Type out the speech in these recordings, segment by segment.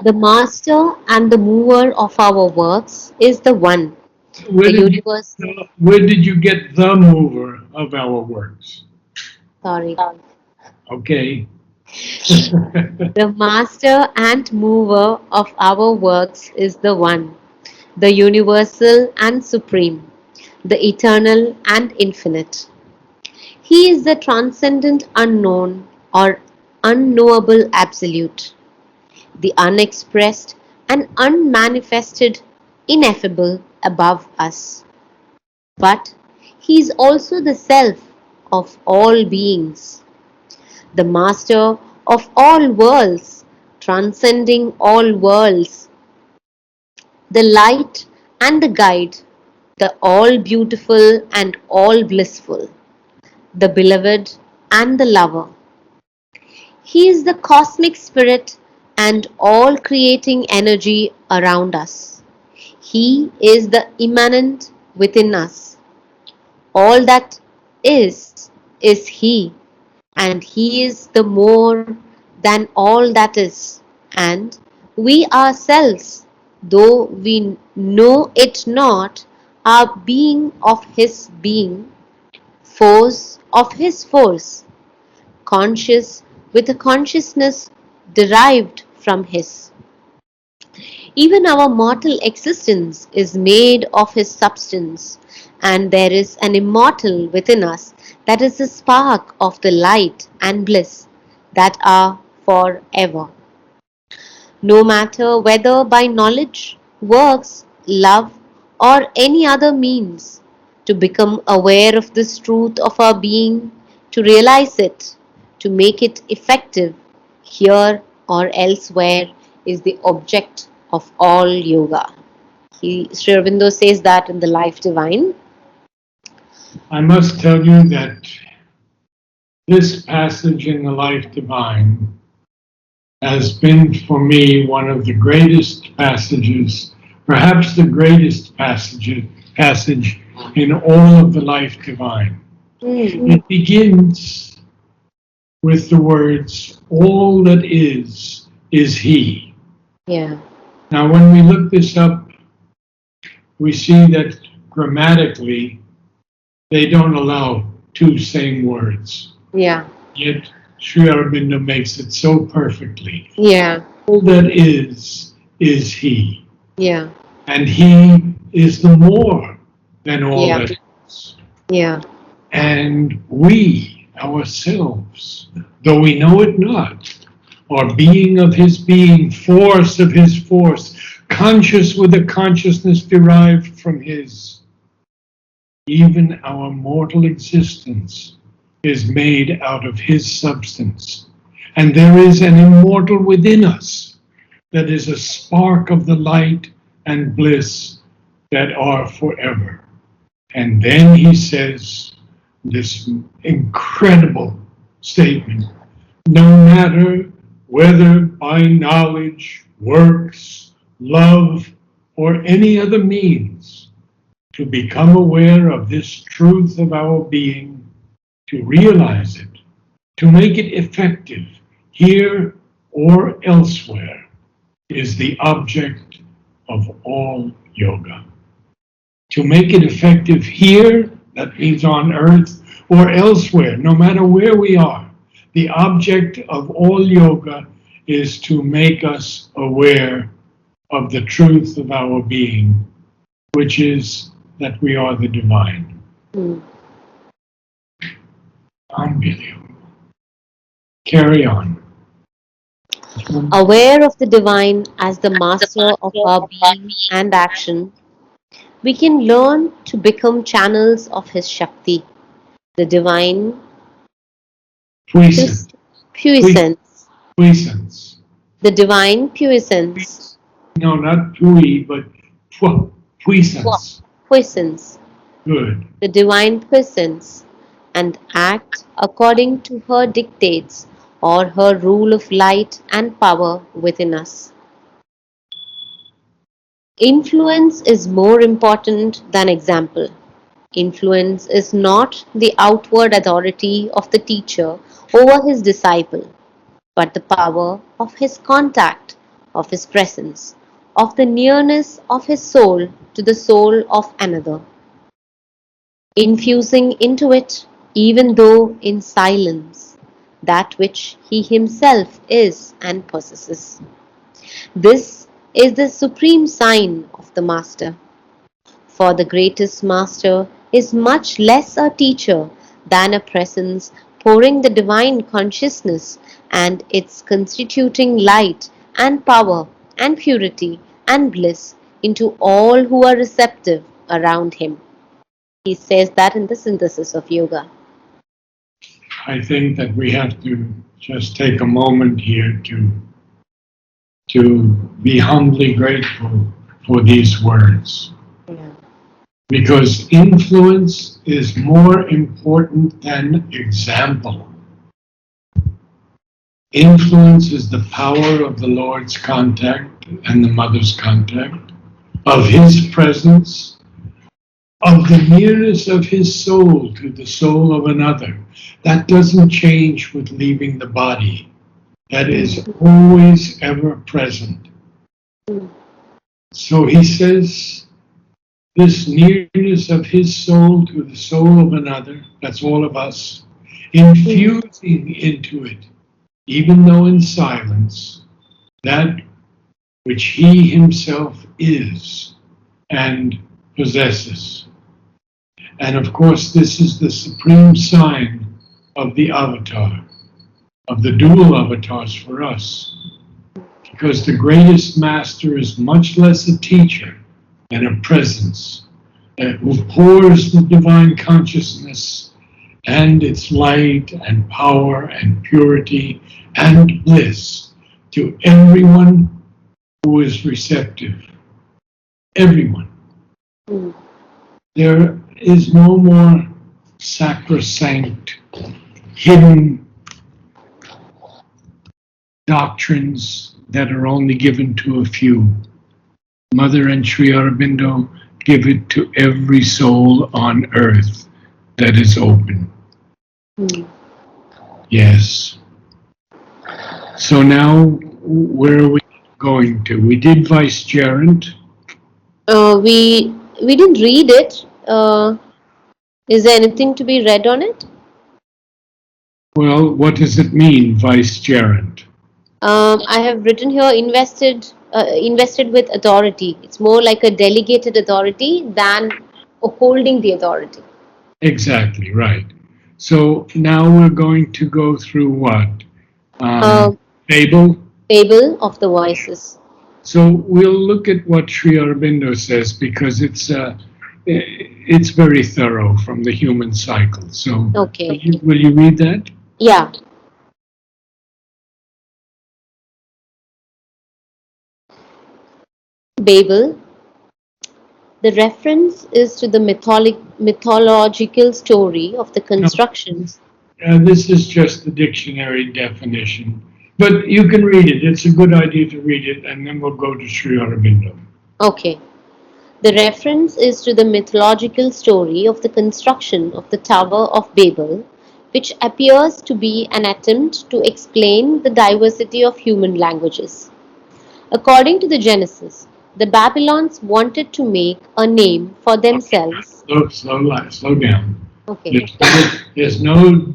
The master and the mover of our works is the one, Where the did you universe. where did you get the mover of our works? Sorry. Okay. The master and mover of our works is the one, the universal and supreme, the eternal and infinite. He is the transcendent unknown or unknowable absolute, the unexpressed and unmanifested ineffable above us. But he is also the self of all beings, the master of all worlds, transcending all worlds, the light and the guide, the all beautiful and all blissful, the beloved and the lover. He is the cosmic spirit and all creating energy around us. He is the immanent within us. All that is He, and He is the more than all that is. And we ourselves, though we know it not, are being of His being, force of His force, conscious with a consciousness derived from His. Even our mortal existence is made of His substance, and there is an immortal within us that is the spark of the light and bliss that are for ever. No matter whether by knowledge, works, love, or any other means, to become aware of this truth of our being, to realize it, to make it effective here or elsewhere is the object of all yoga. Sri Aurobindo says that in the Life Divine. I must tell you that this passage in the Life Divine has been for me one of the greatest passages, perhaps the greatest passage in all of the Life Divine. Mm, It begins with the words, "All that is He." yeah, Now, when we look this up, we see that grammatically they don't allow two same words. yeah, Yet Sri Aurobindo makes it so perfectly. yeah, All that is He. yeah, And He is the more than all yeah, that is. yeah, And we ourselves, though we know it not, are being of His being, force of His force, conscious with a consciousness derived from His. Even our mortal existence is made out of His substance. And there is an immortal within us that is a spark of the light and bliss that are forever. And then he says this incredible statement: no matter whether by knowledge, works, love, or any other means, to become aware of this truth of our being, to realize it, to make it effective here or elsewhere, is the object of all yoga. To make it effective here, that means on earth, or elsewhere, no matter where we are, the object of all yoga is to make us aware of the truth of our being, which is that we are the divine. mm. Unbelievable. Carry on. Aware of the divine as the master of our being and action, we can learn to become channels of His Shakti, the divine Puissance. puissance, Puissance. the divine puissance, No, not pui, but puissance. puissance, Good. the divine puissance, and act according to her dictates or her rule of light and power within us. Influence is more important than example. Influence is not the outward authority of the teacher over his disciple, but the power of his contact of his presence, of the nearness of his soul to the soul of another, infusing into it, even though in silence, that which he himself is and possesses. This is the supreme sign of the Master, for the greatest Master is much less a teacher than a presence pouring the divine consciousness and its constituting light and power and purity and bliss into all who are receptive around him. He says that in the synthesis of yoga. I think that we have to just take a moment here to be humbly grateful for these words. Yeah. Because influence is more important than example. Influence is the power of the Lord's contact and the Mother's contact, of His presence, of the nearness of His soul to the soul of another. That doesn't change with leaving the body. That is always ever present. So He says, this nearness of His soul to the soul of another, that's all of us, infusing into it, even though in silence, that which He Himself is and possesses. And of course, this is the supreme sign of the avatar, of the dual avatars for us. Because the greatest master is much less a teacher than a presence who pours the divine consciousness and its light and power and purity and bliss to everyone who is receptive. Everyone. Mm. There is no more sacrosanct, hidden doctrines that are only given to a few. Mother and Sri Aurobindo give it to every soul on earth that is open. Mm. Yes. So now, where are we going to? We did Vicegerent. We didn't read it. Is there anything to be read on it? Well, what does it mean, Vicegerent? I have written here invested with authority. It's more like a delegated authority than holding the authority. Exactly, right. So now we're going to go through what? Um, Fable. Fable of the Voices. So we'll look at what Sri Aurobindo says because it's very thorough from the human cycle. So Okay. will you read that? Yeah. Babel. The reference is to the mythological story of the No, constructions. this is just the dictionary definition. But you can read it. It's a good idea to read it, and then we'll go to Sri Aurobindo. Okay. The reference is to the mythological story of the construction of the Tower of Babel, which appears to be an attempt to explain the diversity of human languages. According to the Genesis, the Babylons wanted to make a name for Okay, themselves. slow down. Okay, There's no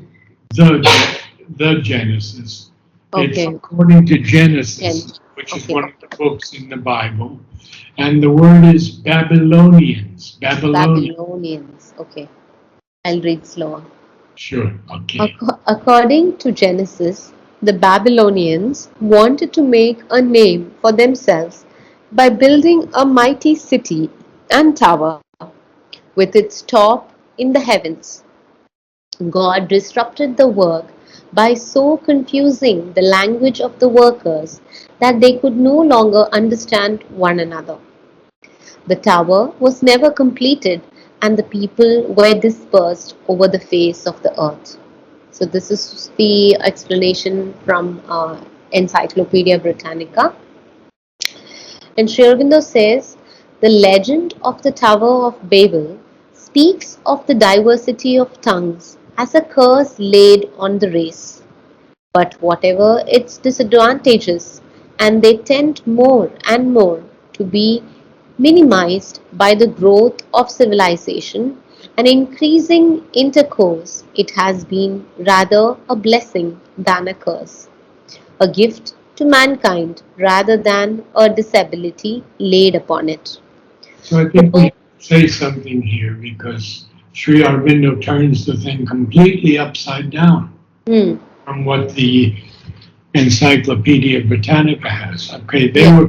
the Genesis. It's okay, according to Genesis, Gent. which is Okay, one of the books in the Bible, and the word is Babylonians. Babylonians. Babylonians. Okay, I'll read slower. Sure. Okay. According to Genesis, the Babylonians wanted to make a name for themselves by building a mighty city and tower with its top in the heavens. God disrupted the work by so confusing the language of the workers that they could no longer understand one another. The tower was never completed and the people were dispersed over the face of the earth. So, this is the explanation from Encyclopedia Britannica. And Sri Aurobindo says the legend of the Tower of Babel speaks of the diversity of tongues as a curse laid on the race. But whatever its disadvantages and they tend more and more to be minimized by the growth of civilization and increasing intercourse. It has been rather a blessing than a curse, a gift to mankind rather than a disability laid upon it. So I The think we say something here because Sri Aurobindo turns the thing completely upside down Hmm. from what the Encyclopedia Britannica has. Okay, Yeah,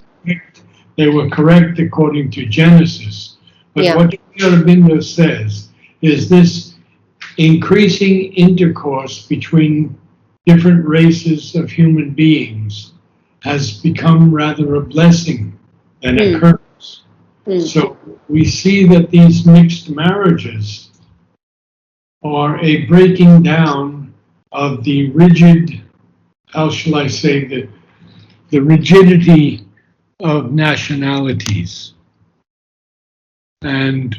they were correct according to Genesis, but yeah, what Sri Aurobindo says is this increasing intercourse between different races of human beings has become rather a blessing than a hmm. curse. Hmm. So we see that these mixed marriages are a breaking down of the rigid, how shall I say, the rigidity of nationalities. And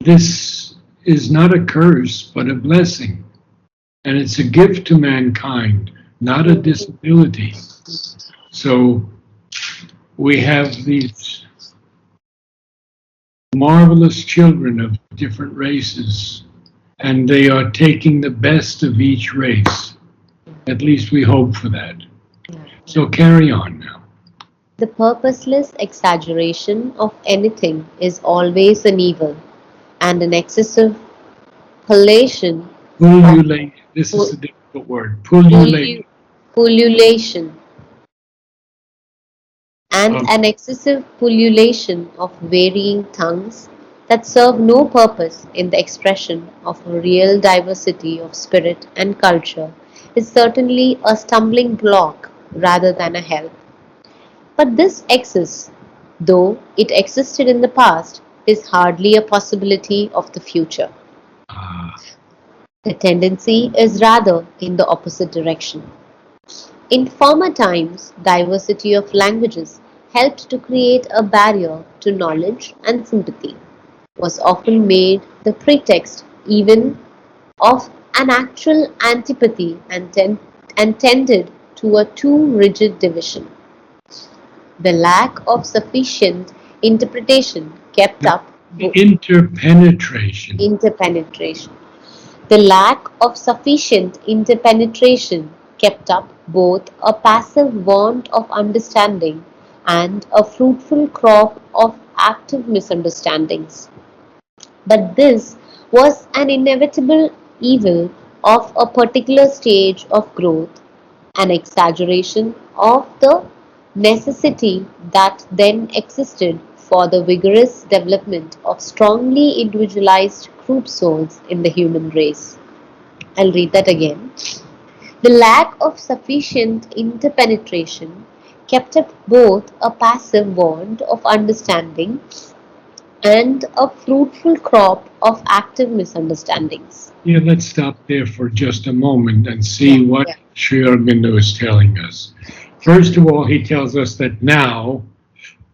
this is not a curse, but a blessing. And it's a gift to mankind, not a disability. So we have these marvelous children of different races, and they are taking the best of each race. At least we hope for that. So carry on now. The purposeless exaggeration of anything is always an evil, and an excessive palliation of Pullulate. This is a difficult word. Pullulate. pullulation and Of, an excessive pullulation of varying tongues that serve no purpose in the expression of a real diversity of spirit and culture is certainly a stumbling block rather than a help. But this excess, though it existed in the past, is hardly a possibility of the future. ah, The tendency is rather in the opposite direction. In former times, diversity of languages helped to create a barrier to knowledge, and sympathy was often made the pretext even of an actual antipathy and tended to a too rigid division. The lack of sufficient interpretation kept up interpenetration. interpenetration. The lack of sufficient interpenetration kept up both a passive want of understanding and a fruitful crop of active misunderstandings. But this was an inevitable evil of a particular stage of growth, an exaggeration of the necessity that then existed for the vigorous development of strongly individualized group souls in the human race. I'll read that again. The lack of sufficient interpenetration kept up both a passive want of understanding and a fruitful crop of active misunderstandings. Yeah, let's stop there for just a moment and Yeah, see what yeah, Sri Aurobindo is telling us. First of all, he tells us that now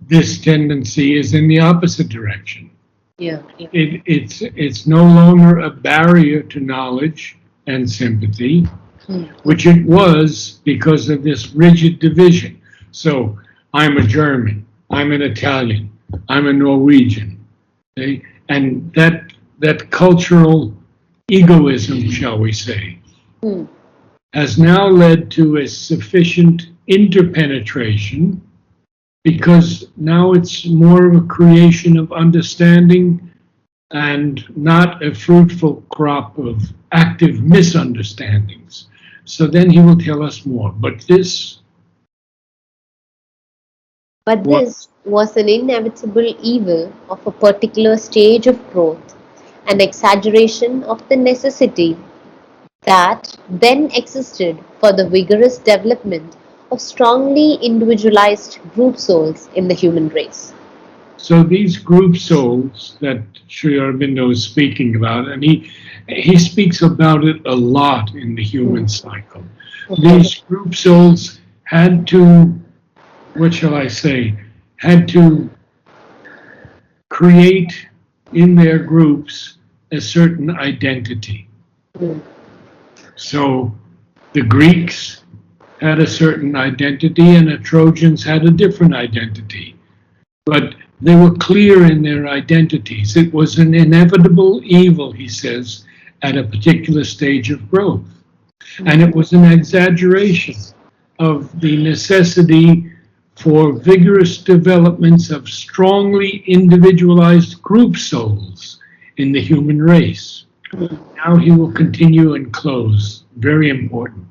this tendency is in the opposite direction. yeah, yeah. It's no longer a barrier to knowledge and sympathy, Hmm. which it was because of this rigid division. So I'm a German, I'm an Italian, I'm a Norwegian, okay? And that cultural egoism, shall we say, Hmm. has now led to a sufficient interpenetration because now it's more of a creation of understanding and not a fruitful crop of active misunderstandings. So then he will tell us more. But this But was, this was an inevitable evil of a particular stage of growth, an exaggeration of the necessity that then existed for the vigorous development of strongly individualized group souls in the human race. so these group souls that Sri Aurobindo is speaking about, and he speaks about it a lot in the Hmm. human cycle. Okay. These group souls had to, what shall I say, had to create in their groups a certain identity. Hmm. So the Greeks had a certain identity and the Trojans had a different identity. But they were clear in their identities. It was an inevitable evil, he says, at a particular stage of growth. And it was an exaggeration of the necessity for vigorous developments of strongly individualized group souls in the human race. Now he will continue and close. Very important.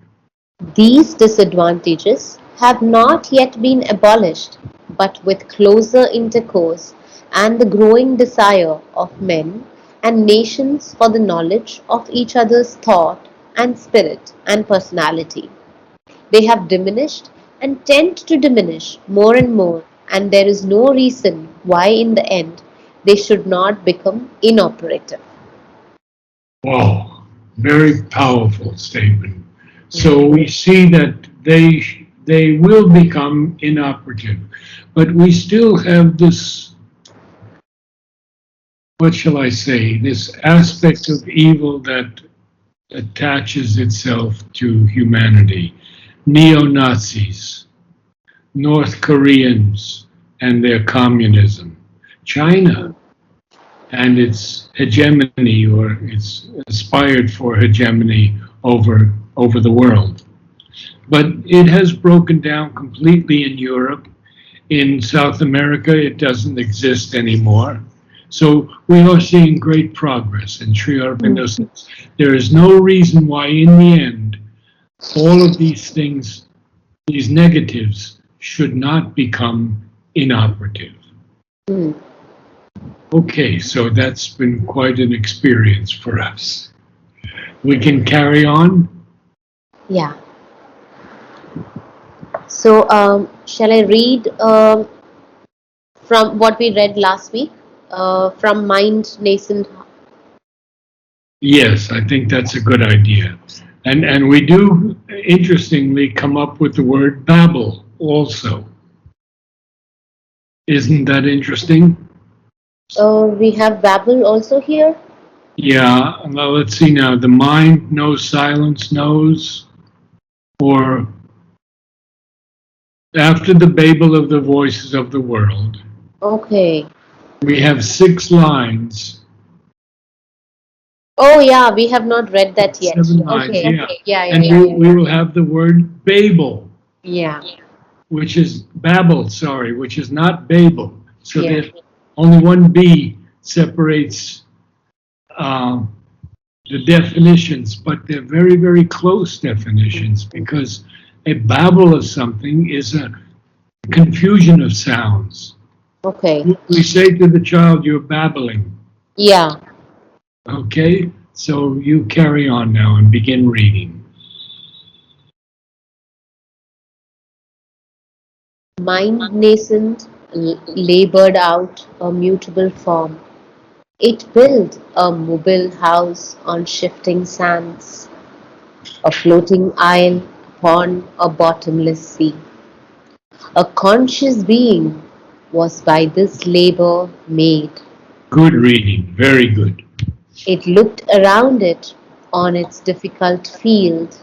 These disadvantages have not yet been abolished, but with closer intercourse and the growing desire of men and nations for the knowledge of each other's thought and spirit and personality, they have diminished and tend to diminish more and more, and there is no reason why in the end they should not become inoperative. Wow, very powerful statement. So we see that they will become inoperative, but we still have this, what shall I say, this aspect of evil that attaches itself to humanity. Neo-Nazis, North Koreans and their communism, China and its hegemony or its aspired for hegemony over the world. But it has broken down completely in Europe. In South America, it doesn't exist anymore. So we are seeing great progress in Sri Aurobindo says there is no reason why in the end all of these things, these negatives, should not become inoperative. Mm. Okay, so that's been quite an experience for us. We can carry on? Yeah. So, shall I read from what we read last week from Mind Nascent? Yes, I think that's a good idea. And we do, interestingly, come up with the word Babel also. Isn't that interesting? We have Babel also here. Yeah, well, let's see now. The mind knows silence knows, or after the Babel of the voices of the world, Okay. we have 6 lines, Oh yeah, we have not read that yet. 7 lines, Okay. yeah. Yeah, yeah, And yeah, we will have the word Babel, yeah, which is Babel, sorry, which is not Babel. So yeah. that only one B separates uh, the definitions, but they're very, very close definitions because a babble of something is a confusion of sounds. Okay. We say to the child, you're babbling. Yeah. Okay? So you carry on now and begin reading. Mind nascent labored out a mutable form. It built a mobile house on shifting sands, a floating isle upon a bottomless sea. A conscious being was by this labor made. Good reading. Very good. It looked around it on its difficult field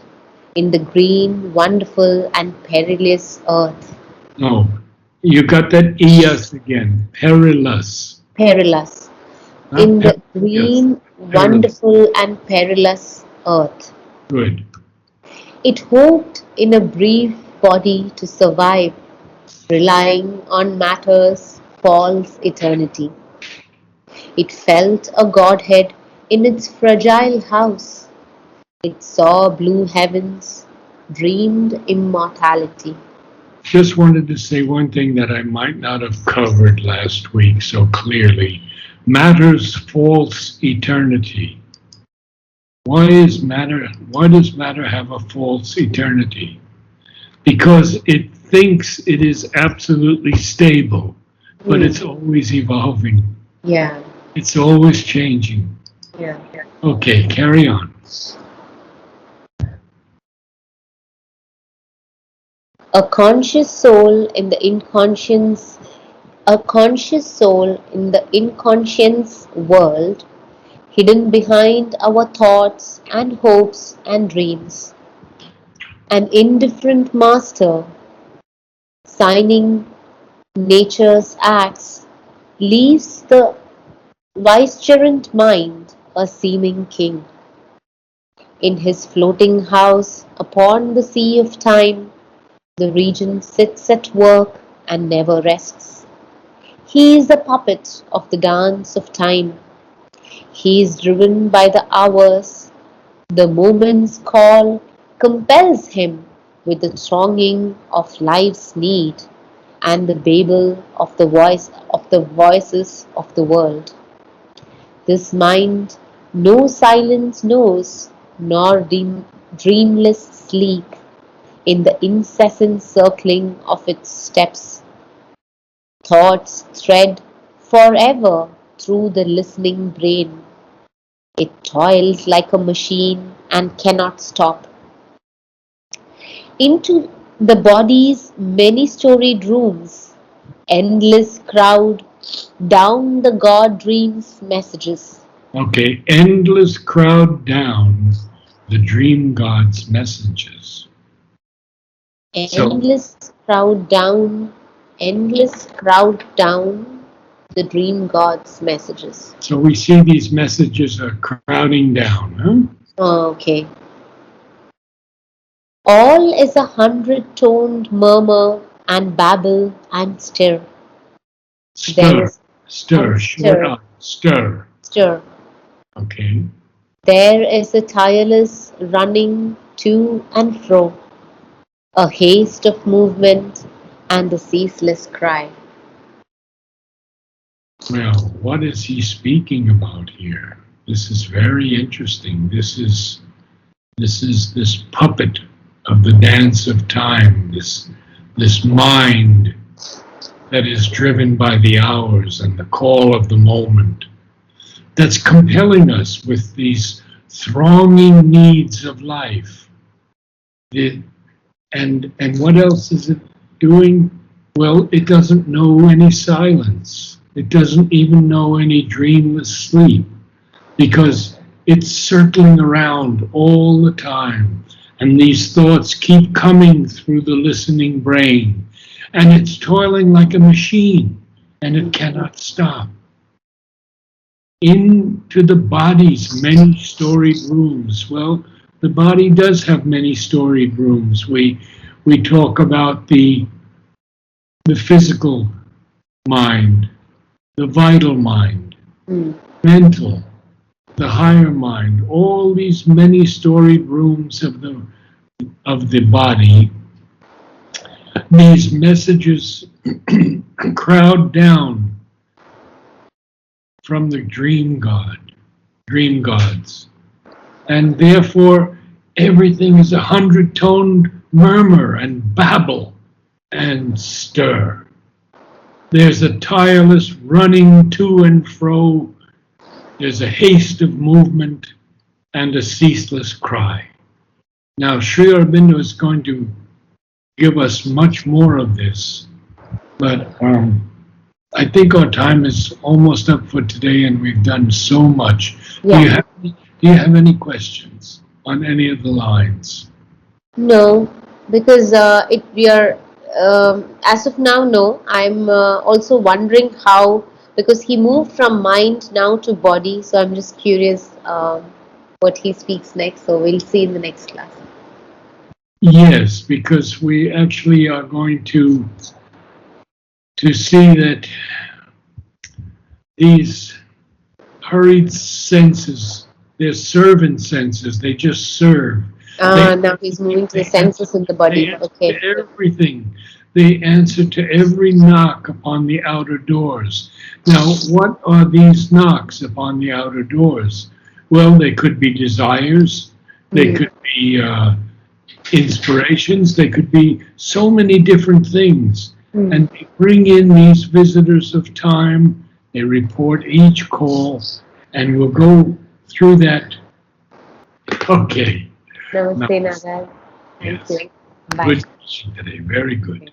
in the green, wonderful, and perilous earth. Oh, you got that ES again. Perilous. Perilous. Not In the perilous. green, Perilous. wonderful, and perilous earth. Good. It hoped in a brief body to survive, relying on matter's false eternity. It felt a godhead in its fragile house. It saw blue heavens, dreamed immortality. Just wanted to say one thing that I might not have covered last week so clearly. Matter's false eternity. Why does matter have a false eternity? Because it thinks it is absolutely stable, but Hmm. it's always evolving. Yeah, It's always changing. yeah. Okay, carry on. A conscious soul in the inconscience, a conscious soul in the inconscience world, hidden behind our thoughts and hopes and dreams. An indifferent master, signing nature's acts, leaves the vicegerent mind a seeming king. In his floating house upon the sea of time, the regent sits at work and never rests. He is the puppet of the dance of time. He is driven by the hours. The moment's call compels him with the thronging of life's need and the babel of the voices of the world. This mind no silence knows, nor dreamless sleep in the incessant circling of its steps. Thoughts thread forever through the listening brain. It toils like a machine and cannot stop. Into the body's many storied rooms, endless crowd down the god dream's messages. Okay, endless crowd down the dream god's messages. So, Endless crowd down, endless crowd down the dream god's messages. so we see these messages are crowding down, huh? Okay. All is a hundred-toned murmur and babble and stir. There Stir, is stir, and short stir, up, stir. stir. Okay. There is a tireless running to and fro, a haste of movement, and a ceaseless cry. Well, what is he speaking about here? This is very interesting. This is this puppet of the dance of time, this mind that is driven by the hours and the call of the moment, that's compelling us with these thronging needs of life. It, and what else is it doing? Well, it doesn't know any silence. It doesn't even know any dreamless sleep because it's circling around all the time. And these thoughts keep coming through the listening brain. And it's toiling like a machine and it cannot stop. Into the body's many storied rooms. Well, the body does have many storied rooms. We talk about the physical mind, the vital mind, Mm. mental, the higher mind, all these many storied rooms of the body. These messages crowd down from the dream gods. And therefore everything is a hundred-toned murmur and babble and stir. There's a tireless running to and fro. There's a haste of movement and a ceaseless cry. Now, Sri Aurobindo is going to give us much more of this, but I think our time is almost up for today, and we've done so much. Yeah. Do you have any questions on any of the lines? No, because we are as of now. No, I'm also wondering how, because he moved from mind now to body. So I'm just curious what he speaks next. So we'll see in the next class. Yes, because we actually are going to see that these hurried senses, they're servant senses, they just serve. Now he's moving to the senses in the body. They answer Okay. to everything. They answer to every knock upon the outer doors. Now, what are these knocks upon the outer doors? Well, they could be desires, they could be inspirations, they could be so many different things. And they bring in these visitors of time, they report each call, and we'll go through that. Okay. Namaste, Narad. Thank Yes. you. Bye. Good question today. Very good.